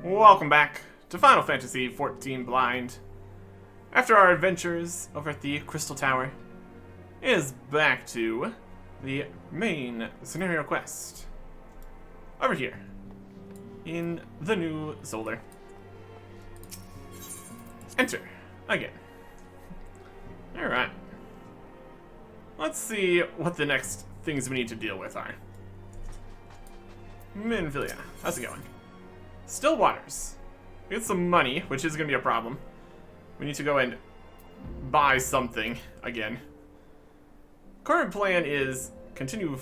Welcome back to Final Fantasy XIV Blind. After our adventures over at the Crystal Tower, it is back to the main scenario quest. Over here, in the new Zolar. Enter, again. Alright. Let's see what the next things we need to deal with are. Minvilia, how's it going? Still waters. We get some money, which is going to be a problem. We need to go and buy something again. Current plan is continue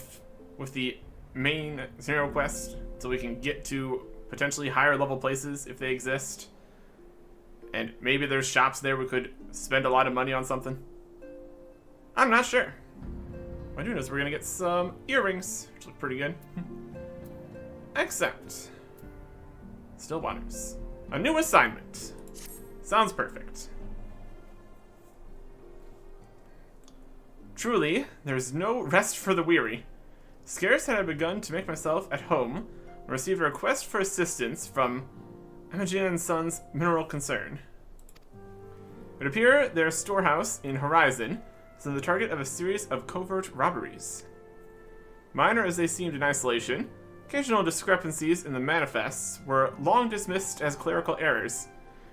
with the main scenario quest so we can get to potentially higher level places if they exist. And maybe there's shops there we could spend a lot of money on something. I'm not sure. What I do know is we're going to get some earrings, which look pretty good. Except still waters. A new assignment. Sounds perfect. Truly, there's no rest for the weary. Scarce had I begun to make myself at home when I received a request for assistance from Imogen & Sons Mineral Concern. It appeared their storehouse in Horizon is the target of a series of covert robberies. Minor as they seemed in isolation, occasional discrepancies in the manifests were long dismissed as clerical errors.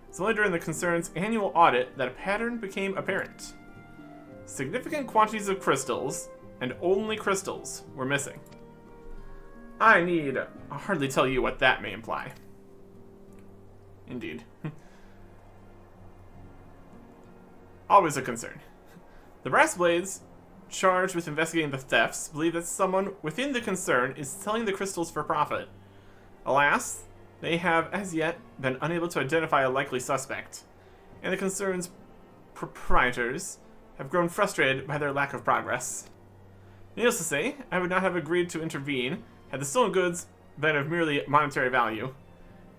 It's only during the concern's annual audit that a pattern became apparent. Significant quantities of crystals, and only crystals, were missing. I need hardly tell you what that may imply. Indeed. Always a concern. The Brass Blades, charged with investigating the thefts, believe that someone within the concern is selling the crystals for profit. Alas, they have as yet been unable to identify a likely suspect, and the concern's proprietors have grown frustrated by their lack of progress. Needless to say, I would not have agreed to intervene had the stolen goods been of merely monetary value.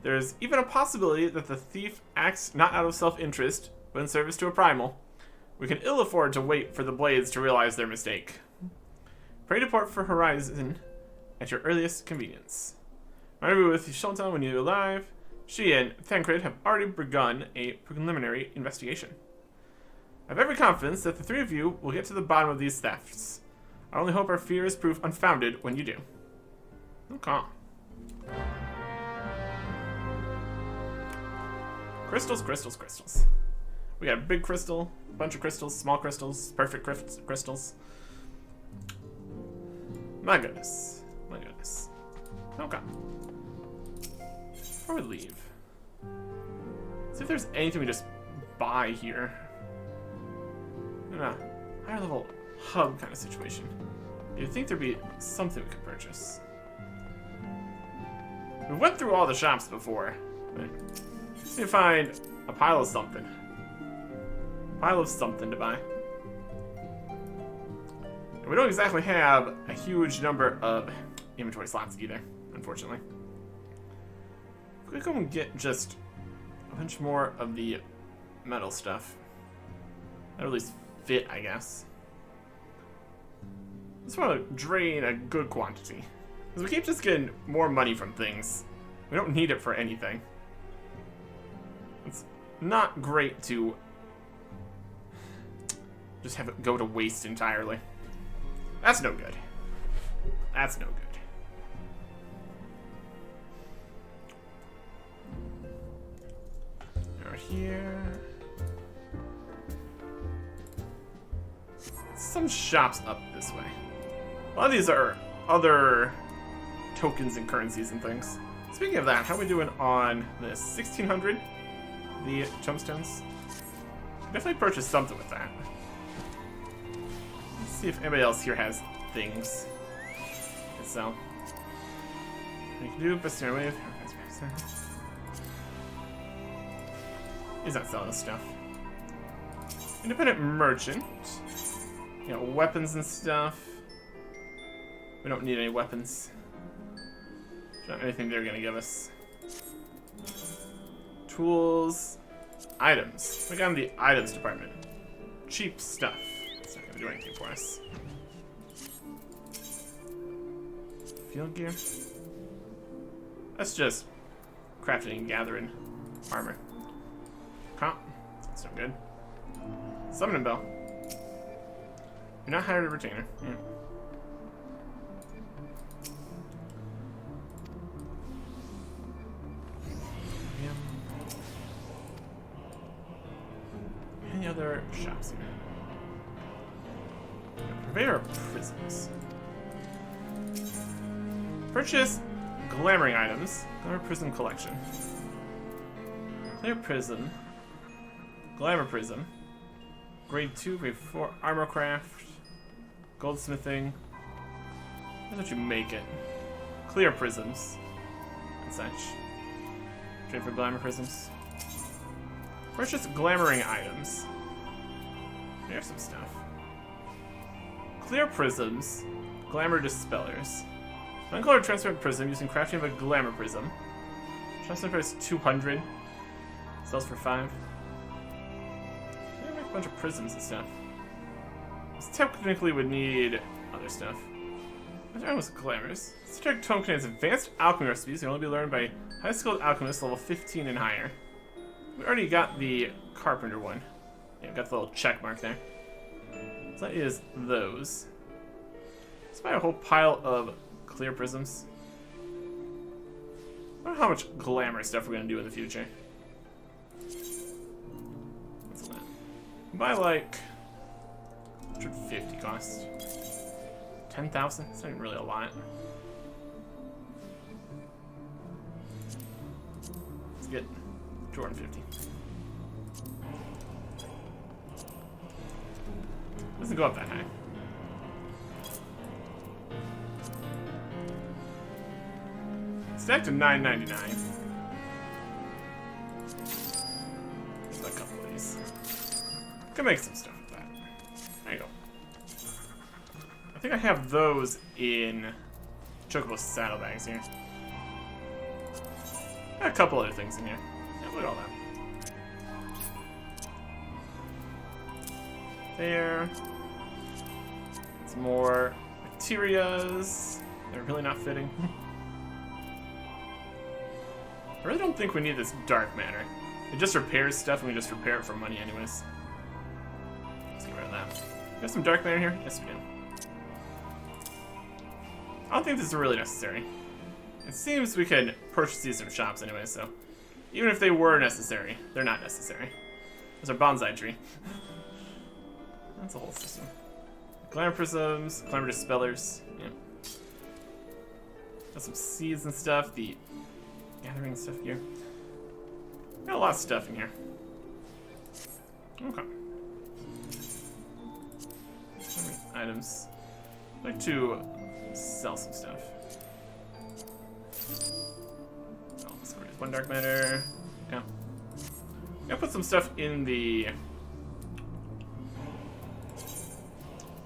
There is even a possibility that the thief acts not out of self-interest, but in service to a primal. We can ill afford to wait for the Blades to realize their mistake. Pray depart for Horizon at your earliest convenience. Rendezvous with Shulton when you arrive. She and Thancred have already begun a preliminary investigation. I have every confidence that the three of you will get to the bottom of these thefts. I only hope our fears prove unfounded when you do. Okay. Crystals, crystals, crystals. We got a big crystal, a bunch of crystals, small crystals, perfect crystals. My goodness. My goodness. Okay. Before we leave, see if there's anything we just buy here. In a higher level hub kind of situation. You'd think there'd be something we could purchase. We went through all the shops before. But let's see if I find a pile of something. Pile of something to buy. And we don't exactly have a huge number of inventory slots either, unfortunately. If we go and get just a bunch more of the metal stuff, that'll at least fit, I guess. Just want to drain a good quantity. Because we keep just getting more money from things. We don't need it for anything. It's not great to just have it go to waste entirely. That's no good. That's no good. Over here. Some shops up this way. A lot of these are other tokens and currencies and things. Speaking of that, how are we doing on this? 1600? The tombstones? Definitely purchase something with that. Let's see if anybody else here has things to sell. We can do Bastion Wave. He's not selling this stuff. Independent merchant. You know, weapons and stuff. We don't need any weapons. Not anything they're gonna give us. Tools. Items. We got in the items department. Cheap stuff. It's not gonna do anything for us. Field gear. Let's just crafting and gathering armor. Huh. That's not good. Summoning bell. You're not hired a retainer. Yeah. Any other shops here? Purveyor of prisms. Purchase glamoring items. Glamour prism collection. Clear prism. Glamour prism. Grade 2, grade 4 armor craft. Goldsmithing. How don't you make it? Clear prisms. And such. Trade for glamour prisms. Purchase glamoring items. There's some stuff. Clear prisms. Glamour dispellers. Uncolored transparent prism using crafting of a glamour prism. Transfer price 200. Sells for 5. Make a bunch of prisms and stuff. This technically would need other stuff. What's wrong with glamours? This tome contains advanced alchemy recipes that can only be learned by high skilled alchemists level 15 and higher. We already got the carpenter one. Yeah, got the little check mark there. So that is those. Let's buy a whole pile of clear prisms. I don't know how much glamour stuff we're gonna do in the future. What's that? Buy like 150 cost. 10,000? That's not even really a lot. Let's get 250. Doesn't go up that high. Stacked to $9.99. Just a couple of these. Can make some stuff with that. There you go. I think I have those in Chocobo saddlebags here. Got a couple other things in here. Yeah, look at all that. There. Some more materias. They're really not fitting. I really don't think we need this dark matter. It just repairs stuff, and we just repair it for money anyways. Let's get rid of that. We have some dark matter here? Yes, we do. I don't think this is really necessary. It seems we can purchase these from shops anyway, so even if they were necessary, they're not necessary. There's our bonsai tree. That's a whole system. Glamour prisms, glamour dispellers. Yeah. Got some seeds and stuff. The gathering stuff here. Got a lot of stuff in here. Okay. Items. I'd like to sell some stuff. Oh, let's go one dark matter. Yeah. Gotta put some stuff in the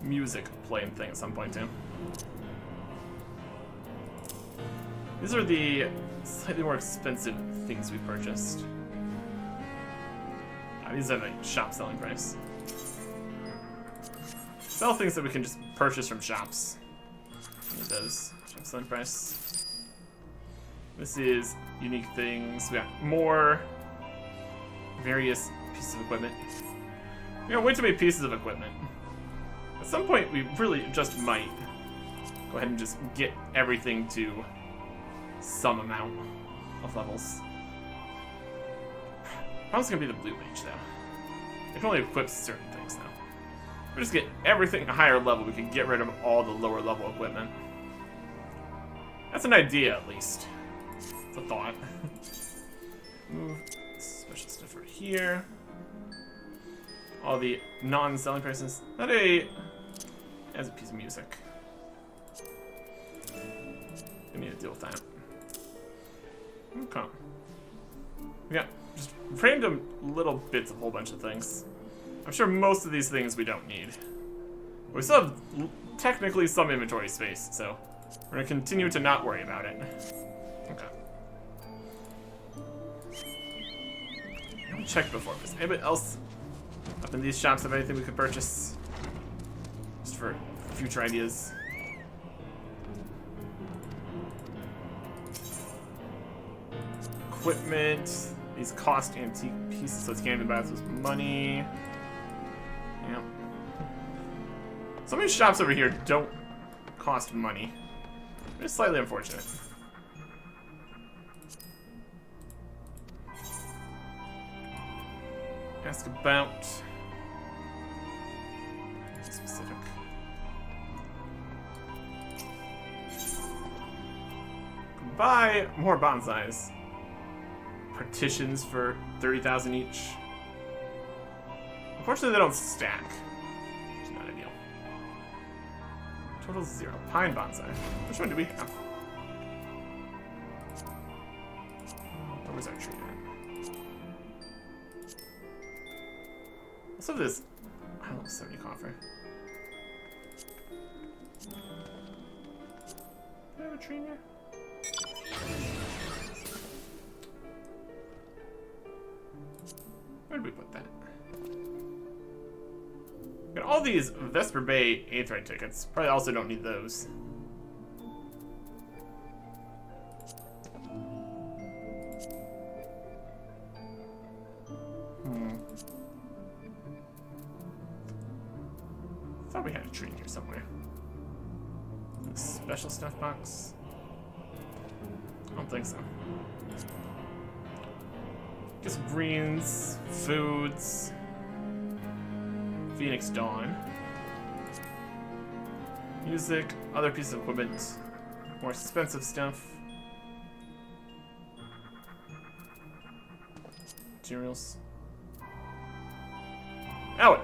music playing thing at some point too. These are the slightly more expensive things we purchased. These are the shop selling price. Sell things that we can just purchase from shops. Need those. Shop selling price. This is unique things. We got more various pieces of equipment. We got way too many pieces of equipment. At some point, we really just might go ahead and just get everything to some amount of levels. Probably gonna be the blue mage though. It can only equip certain things now. If we just get everything a higher level, we can get rid of all the lower level equipment. That's an idea, at least. It's a thought. Move special stuff right here. All the non-selling prices. Not as a piece of music. We need to deal with that. Okay. We got just random little bits of a whole bunch of things. I'm sure most of these things we don't need. We still have technically some inventory space, so we're gonna continue to not worry about it. Okay. I'll check before. Is anybody else up in these shops have anything we could purchase? Just for future ideas. equipment. These cost antique pieces, so it's can't be bought with money. Yeah. Some of these shops over here don't cost money. It's slightly unfortunate. Ask about specific. Buy more bonsais. Partitions for 30,000 each. Unfortunately, they don't stack. Which is not ideal. Total 0. Pine bonsai. Which one do we have? Where was our tree at? What's up with this? I don't know, 70 coffer. Do I have a tree in here? Where did we put that? Got all these Vesper Bay Aetheryte tickets. Probably also don't need those. Thought we had a tree in here somewhere. A special stuff box? I don't think so. Just greens, foods, Phoenix Dawn, music, other pieces of equipment, more expensive stuff, materials. Oh,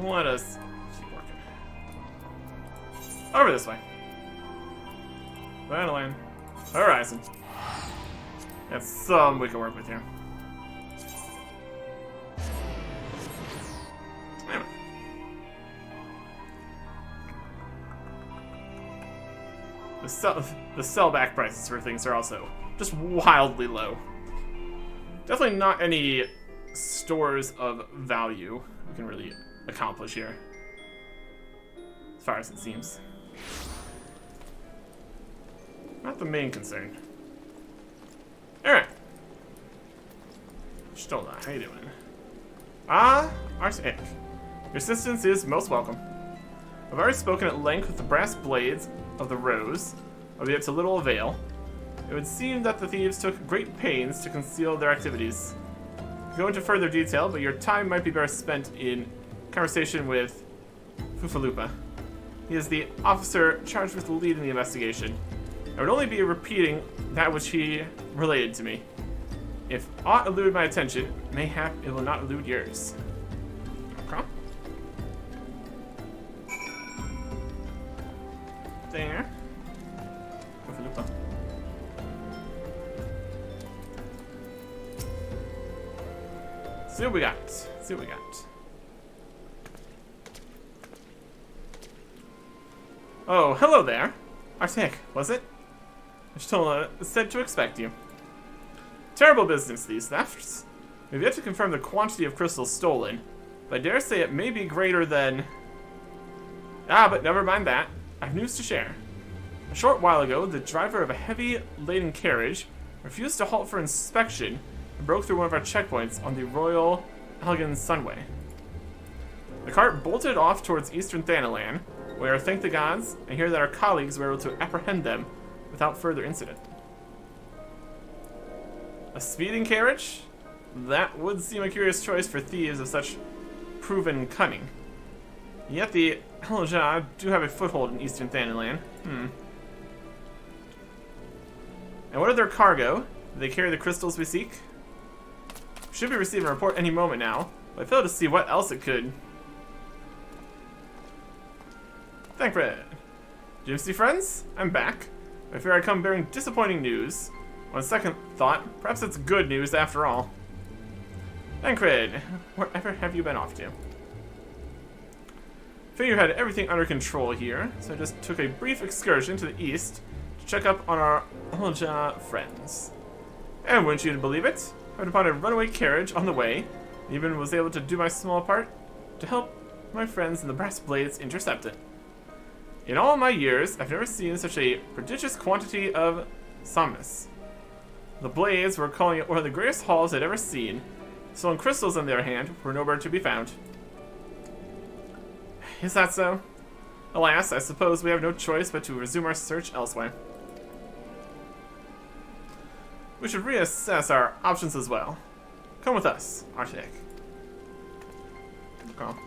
let us keep working. Over this way. Battleline. Horizon. That's some we can work with here. Anyway. The sellback prices for things are also just wildly low. Definitely not any stores of value we can really accomplish here. As far as it seems. Not the main concern. Alright. Stola, how you doing? Ah, Arctic. Your assistance is most welcome. I've already spoken at length with the brass blades of the Rose, albeit to little avail. It would seem that the thieves took great pains to conceal their activities. I go into further detail, but your time might be better spent in conversation with Fufalupa. He is the officer charged with the lead in the investigation. I would only be repeating that which he related to me. If aught eluded my attention, mayhap it will not elude yours. Okay. There. See what we got. See what we got. Oh, hello there. Arctic, was it? Stola said to expect you. Terrible business, these thefts. We've yet to confirm the quantity of crystals stolen, but I dare say it may be greater than... Ah, but never mind that. I've news to share. A short while ago, the driver of a heavy-laden carriage refused to halt for inspection and broke through one of our checkpoints on the Royal Elgin Sunway. The cart bolted off towards eastern Thanalan, where, thank the gods, I hear that our colleagues were able to apprehend them without further incident. A speeding carriage? That would seem a curious choice for thieves of such proven cunning. Yet the Elja do have a foothold in eastern Thanalan. And what of their cargo? Do they carry the crystals we seek? We should be receiving a report any moment now, but I fail to see what else it could. Thancred. Gypsy friends, I'm back. I fear I come bearing disappointing news. On second thought, perhaps it's good news after all. Thancred, wherever have you been off to? Figure had everything under control here, so I just took a brief excursion to the east to check up on our Olja friends. And wouldn't you believe it, I happened upon a runaway carriage on the way, and even was able to do my small part to help my friends in the Brass Blades intercept it. In all my years, I've never seen such a prodigious quantity of somnus. The blades were calling it one of the greatest hauls I'd ever seen. Stolen crystals, on the other hand, were nowhere to be found. Is that so? Alas, I suppose we have no choice but to resume our search elsewhere. We should reassess our options as well. Come with us, Arctic. Okay.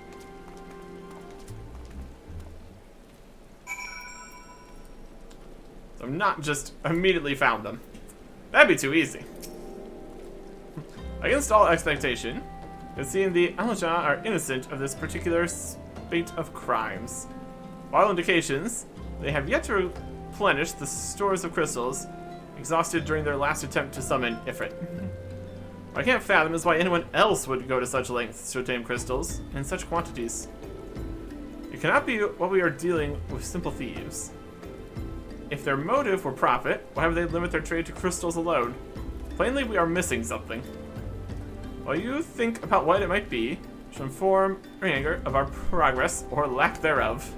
So I've not just immediately found them. That'd be too easy. Against all expectation, it seems the Alaja are innocent of this particular spate of crimes. By all indications, they have yet to replenish the stores of crystals exhausted during their last attempt to summon Ifrit. What I can't fathom is why anyone else would go to such lengths to obtain crystals in such quantities. It cannot be what we are dealing with simple thieves. If their motive were profit, why would they limit their trade to crystals alone? Plainly, we are missing something. While you think about what it might be, should inform Anger of our progress or lack thereof.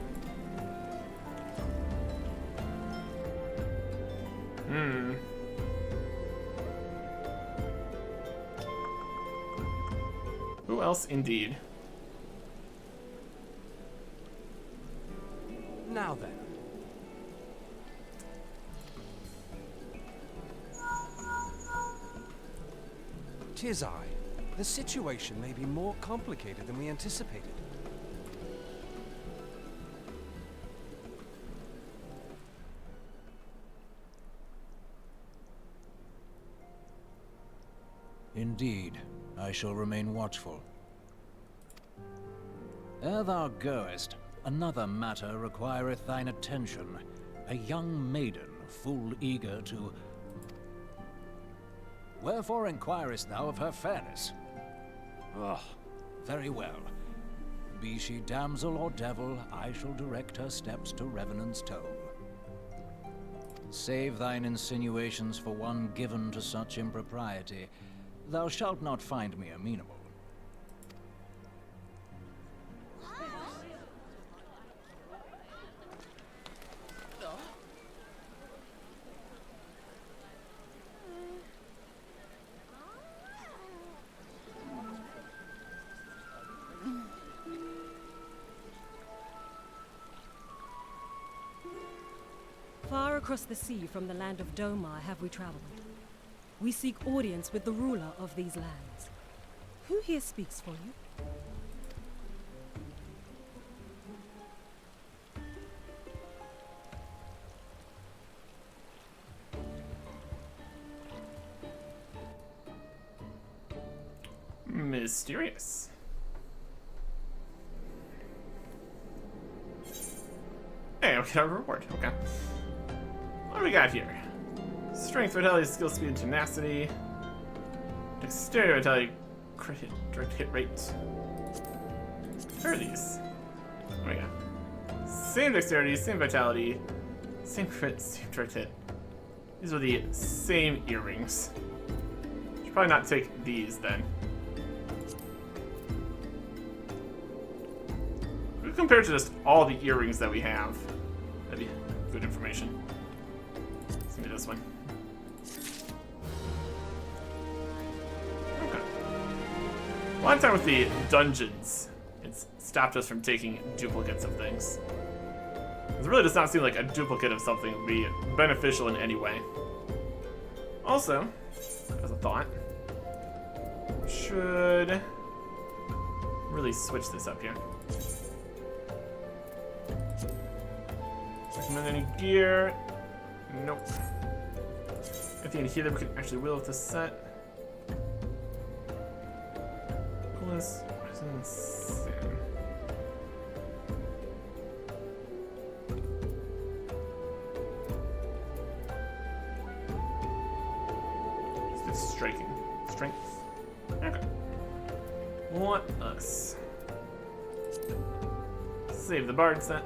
Who else indeed? Now then. Tis I. The situation may be more complicated than we anticipated. Indeed, I shall remain watchful. Ere thou goest, another matter requireth thine attention. A young maiden, full eager to... Wherefore inquirest thou of her fairness? Oh, very well. Be she damsel or devil, I shall direct her steps to Revenant's Tome. Save thine insinuations for one given to such impropriety. Thou shalt not find me amenable. Far across the sea from the land of Domar have we traveled. We seek audience with the ruler of these lands. Who here speaks for you? Mysterious. Hey, we got a reward. Okay. What do we got here? Strength, vitality, skill, speed, and tenacity. Dexterity, vitality, crit hit, direct hit rate. What are these? What do we got? Same dexterity, same vitality, same crit, same direct hit. These are the same earrings. Should probably not take these then. Compared to just all the earrings that we have, that'd be good information. Let's do this one. Okay. One time with the dungeons, it's stopped us from taking duplicates of things. It really does not seem like a duplicate of something would be beneficial in any way. Also, as a thought, should really switch this up here. Recommend any gear? Nope. Anything in here that we can actually wheel with this set? Coolness, Sim. It's striking. Strength. Okay. What else? Save the bard set.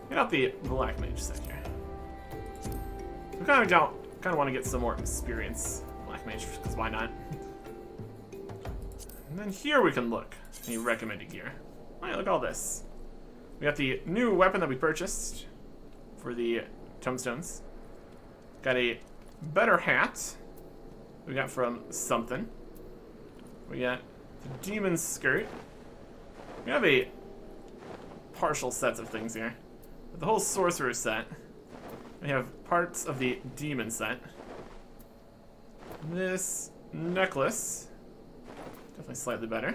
Get out the black mage set here. We kind of want to get some more experience black mage, because why not? And then here we can look. Any recommended gear. Oh yeah, look at all this. We got the new weapon that we purchased for the tombstones. Got a better hat. We got from something. We got the demon skirt. We have a partial sets of things here. With the whole sorcerer set. We have parts of the demon set. This necklace. Definitely slightly better.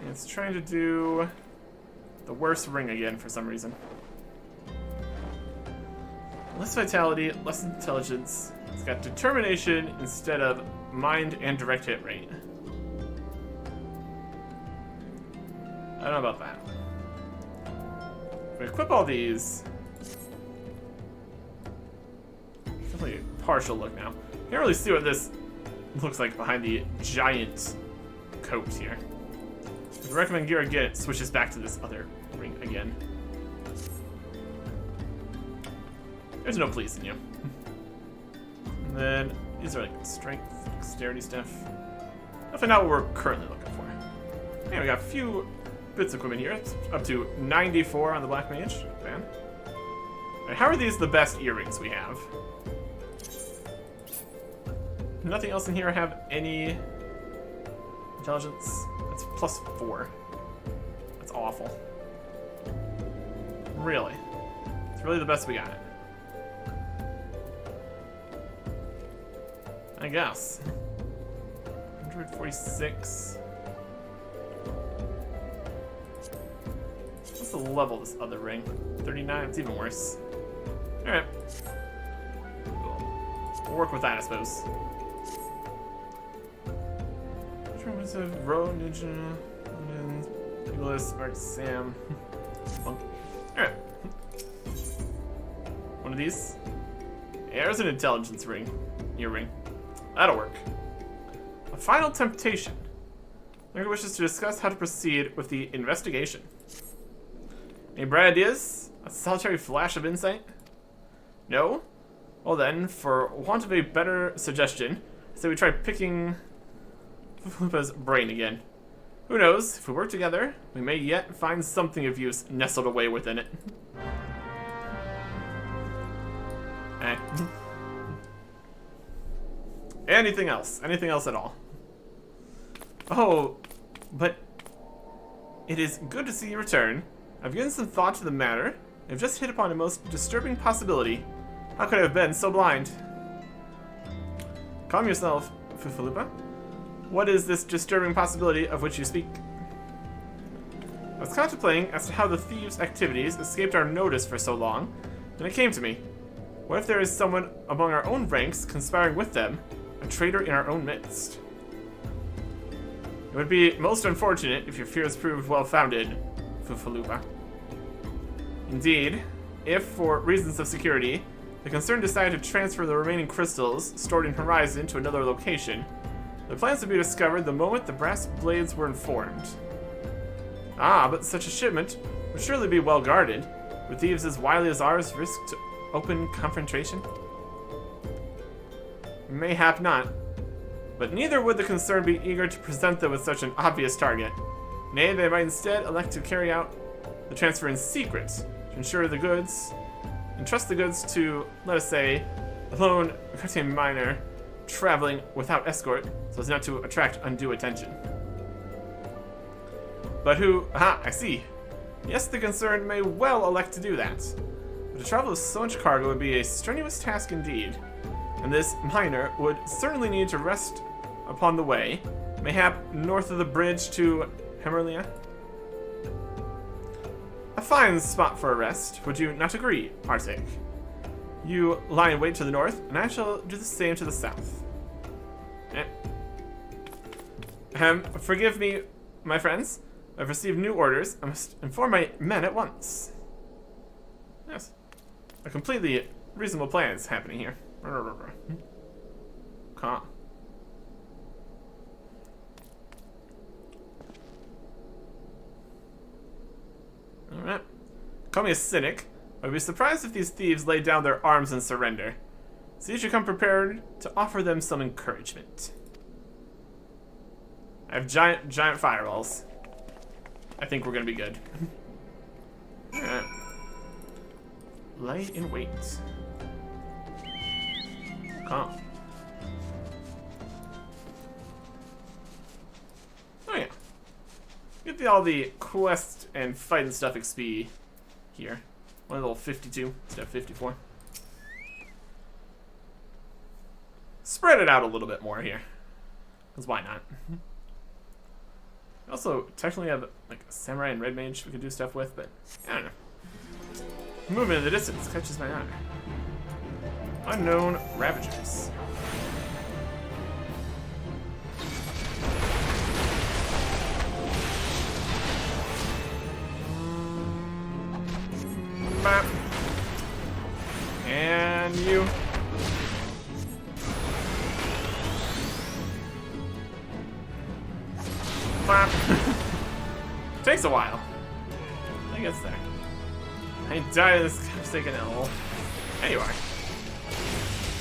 And it's trying to do the worst ring again for some reason. Less vitality, less intelligence. It's got determination instead of mind and direct hit rate. I don't know about that. If we equip all these, definitely a partial look now. Can't really see what this looks like behind the giant coat here. If I recommend gear again, it switches back to this other ring again. There's no please in you. And then these are like strength, dexterity stuff. Definitely not what we're currently looking for. Yeah, we got a few bits of equipment here. It's up to 94 on the Black Mage. Man. Right, how are these the best earrings we have? Nothing else in here have any intelligence. That's +4. That's awful. Really? It's really the best we got. I guess. 146. What's the level of this other ring? 39? It's even worse. Alright. We'll work with that, I suppose. Row, Ninja, Nicholas, Mark, Sam. Alright. One of these. Yeah, there's an intelligence ring. Earring. That'll work. A final temptation. Lurker wishes to discuss how to proceed with the investigation. Any bright ideas? A solitary flash of insight? No? Well then, for want of a better suggestion, I say we try picking Lupa's brain again. Who knows? If we work together, we may yet find something of use nestled away within it. Anything else? Anything else at all? Oh, but it is good to see you return. I've given some thought to the matter. I've just hit upon a most disturbing possibility. How could I have been so blind? Calm yourself, Fufalupa. What is this disturbing possibility of which you speak? I was contemplating as to how the thieves' activities escaped our notice for so long, then it came to me. What if there is someone among our own ranks conspiring with them, a traitor in our own midst? It would be most unfortunate if your fears proved well-founded, Fufalupa. Indeed, if, for reasons of security, the concern decided to transfer the remaining crystals stored in Horizon to another location, the plans would be discovered the moment the brass blades were informed. Ah, but such a shipment would surely be well guarded. Would thieves as wily as ours risk to open confrontation? Mayhap not. But neither would the concern be eager to present them with such an obvious target. Nay, they might instead elect to carry out the transfer in secret, to ensure the goods, entrust the goods to, let us say, a lone Cartier miner traveling without escort, so as not to attract undue attention. But who... Aha, I see. Yes, the concerned may well elect to do that. But to travel with so much cargo would be a strenuous task indeed. And this miner would certainly need to rest upon the way, mayhap north of the bridge to Hemerlia. A fine spot for a rest, would you not agree, Arctic? You lie in wait to the north, and I shall do the same to the south. Forgive me, my friends. I've received new orders. I must inform my men at once. Yes. A completely reasonable plan is happening here. Calm. Alright. Call me a cynic. I'd be surprised if these thieves lay down their arms and surrender. So you should come prepared to offer them some encouragement. I have giant fireballs. I think we're gonna be good. Alright. Lay in wait. Calm. Oh yeah. Get all the quest and fight and stuff XP here. One level 52 instead of 54. Spread it out a little bit more here. Because why not? We also technically have like a samurai and red mage we could do stuff with, but I don't know. Movement in the distance catches my eye. Unknown Ravagers. Bap. And you. Bap. Takes a while. I guess there. I died of this forsaken L. There you are.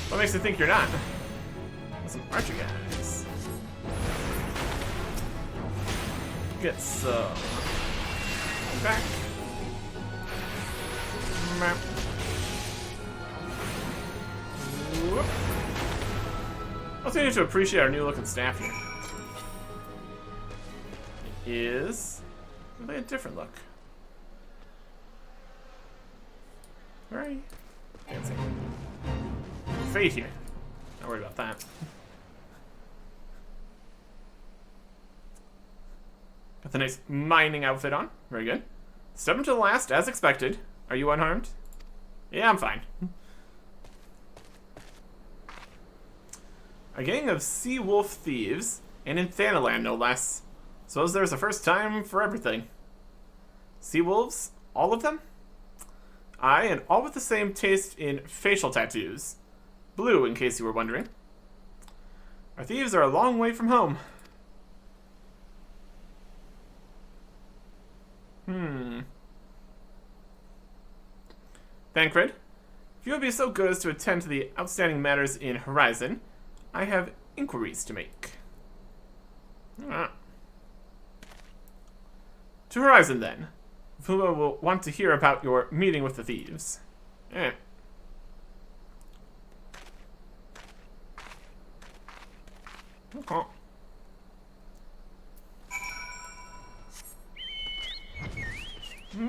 What makes you think you're not? Some archer guys. Get some. Back. Map. Whoop. Also need to appreciate our new looking staff here. It is really a different look. Very fancy. Fade here. Don't worry about that. Got the nice mining outfit on. Very good. Step into the last, as expected. Are you unharmed? Yeah, I'm fine. A gang of sea wolf thieves, and in Thanaland, no less. Suppose there's a first time for everything. Sea wolves? All of them? Aye, and all with the same taste in facial tattoos. Blue, in case you were wondering. Our thieves are a long way from home. Thancred, if you would be so good as to attend to the outstanding matters in Horizon, I have inquiries to make. To Horizon, then. Fuma will want to hear about your meeting with the thieves. Okay.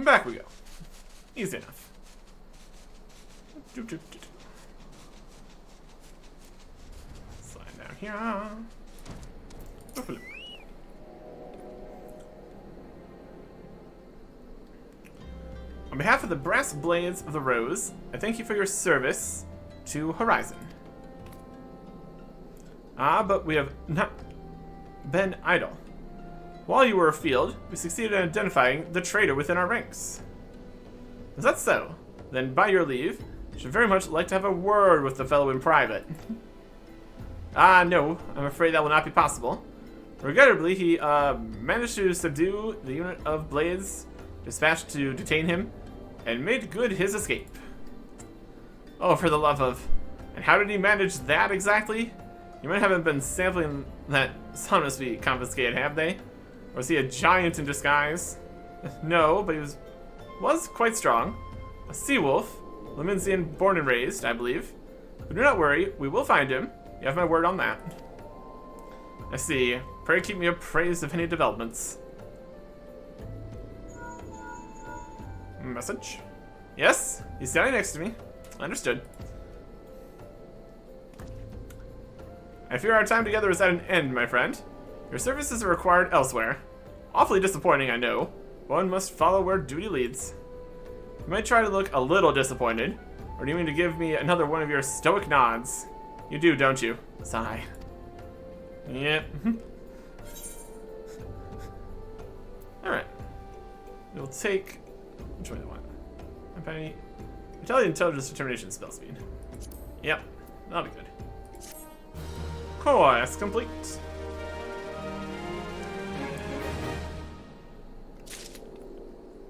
Back we go. Easy enough. Slide down here. On behalf of the Brass Blades of the Rose, I thank you for your service to Horizon. Ah, but we have not been idle. While you were afield, we succeeded in identifying the traitor within our ranks. Is that so? Then, by your leave, I should very much like to have a word with the fellow in private. No, I'm afraid that will not be possible. Regrettably, he managed to subdue the unit of blades dispatched to detain him, and made good his escape. Oh, for the love of... And how did he manage that exactly? You might haven't been sampling that son must be confiscated, have they? Or was he a giant in disguise? No, but he was quite strong. A sea wolf, Leminsian born and raised, I believe. But do not worry, we will find him. You have my word on that. I see. Pray keep me appraised of any developments. Message? Yes? He's standing next to me. Understood. I fear our time together is at an end, my friend. Your services are required elsewhere. Awfully disappointing, I know. One must follow where duty leads. You might try to look a little disappointed. Or do you mean to give me another one of your stoic nods? You do, don't you? Sigh. Yep. Alright. We'll take... Which way do I want? Okay. Intelligence determination spell speed. Yep. That'll be good. Quest complete.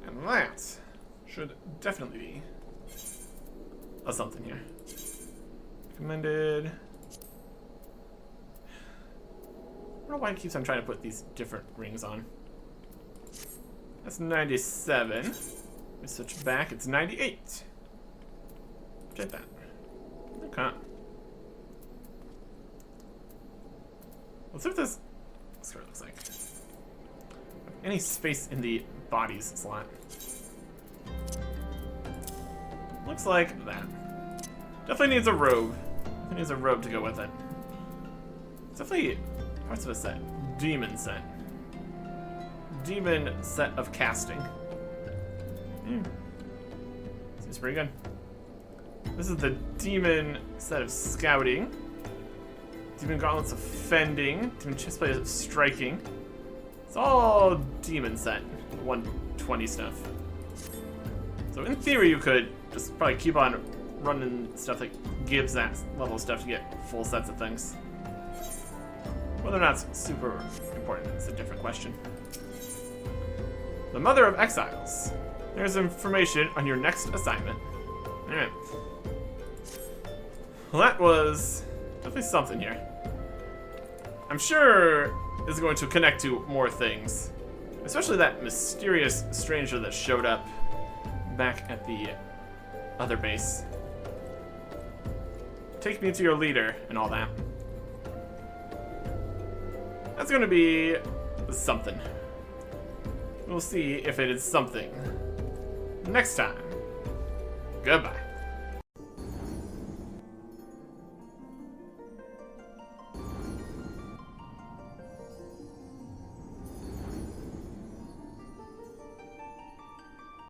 And that should definitely be a something here. Recommended. I don't know why it keeps on trying to put these different rings on. That's 97. We switch back. It's 98. Check that. Okay. Let's see what this sort of looks like. Any space in the bodies slot. Looks like that. Definitely needs a robe. It needs a robe to go with it. It's definitely parts of a set. Demon set. Demon set of casting. Seems pretty good. This is the demon set of scouting. Demon gauntlets of fending. Demon chestplate of striking. It's all demon set. 120 stuff. So in theory you could just probably keep on running stuff that gives that level of stuff to get full sets of things. Whether or not it's super important is a different question. The Mother of Exiles. There's information on your next assignment. Alright. Well, that was definitely something here. I'm sure this is going to connect to more things. Especially that mysterious stranger that showed up back at the other base. Take me to your leader and all that. That's gonna be something. We'll see if it is something next time. Goodbye.